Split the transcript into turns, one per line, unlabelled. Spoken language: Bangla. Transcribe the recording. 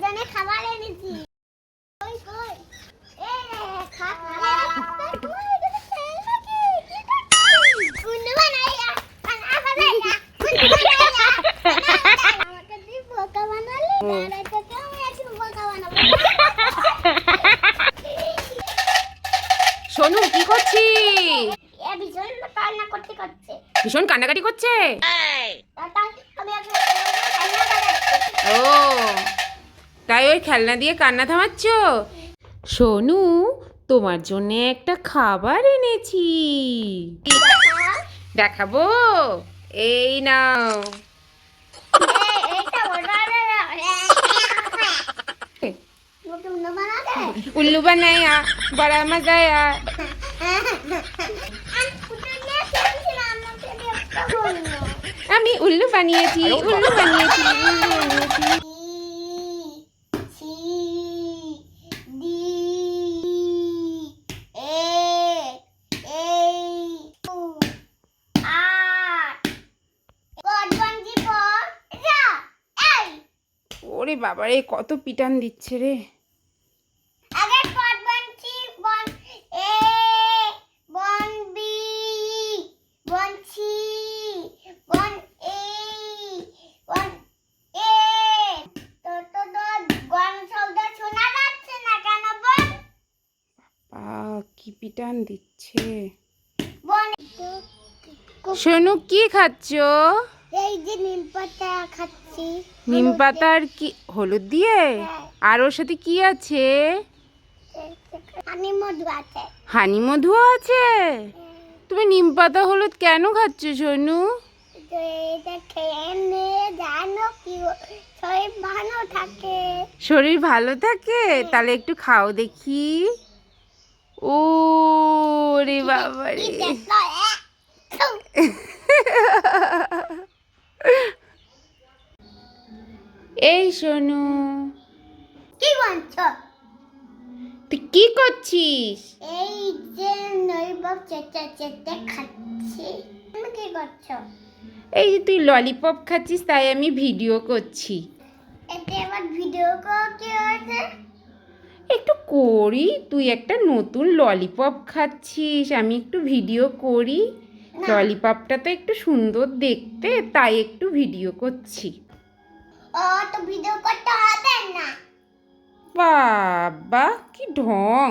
জানে খাবার এনেছি। কই কই এই রে খা খা কুন্ডু বানাইয়া খানা বানাইয়া কুন্ডু বানাইয়া আমাকে তুই বোকা বানালি না তোকে আমি একটু বোকা বানাবো।
সোনু কি করছিস?
এ ভীষণ কান্না করতে করছে।
ভীষণ কান্নাকাটি করছে।
আমি এখন কান্না বানাচ্ছি।
ও তাই ওই খেলনা দিয়ে কান্না থামাচ্ছ? সোনু তোমার জন্য একটা খাবার এনেছি, দেখাবো? এই নাও।
এইটা उल्लू बना दे।
उल्लू बनाया, बड़ा मजा आया। আমি উল্লু বানিয়েছি, উল্লু বানিয়েছি, উল্লু বানিয়েছি। ওরে বাবারে কত পিটান দিচ্ছে রে।
আগে পদ বনছি বন এ বন বি বন সি বন এ বন এ তো গন শব্দ শোনা যাচ্ছে না কেন বল?
কি পিটান দিচ্ছে।
বন
সোনু কি খাচ্ছ?
এই যে নিম পাতা খাচ্ছি।
নিম পাতার কি হলুদ দিয়ে? আর ওর সাথে কি আছে?
হানি মধু আছে।
হানি মধুও আছে? তুমি নিম পাতা হলুদ কেন খাচ্ছ সোনু?
এটা খেয়ে নে জানো কি শরীর ভালো থাকে।
শরীর ভালো থাকে? তাহলে একটু খাও দেখি। ও রে বাবা রে। এই সোনু
কি বলছো?
তুই কি করছিস?
এই যে নইবক চেটে চেটে খাচ্ছি। তুমি কি করছো?
এই যে তুই ললিপপ খাচ্ছিস তাই আমি ভিডিও করছি।
এতে আবার ভিডিও করতে হয়েছে?
একটু করি, তুই একটা নতুন ললিপপ খাচ্ছিস, আমি একটু ভিডিও করি।
না।
ললিপপটা তো একটু সুন্দর দেখতে, তাই একটু ভিডিও করছি।
ও তো ভিডিও করতে হবে না।
বাবা কি ঢং।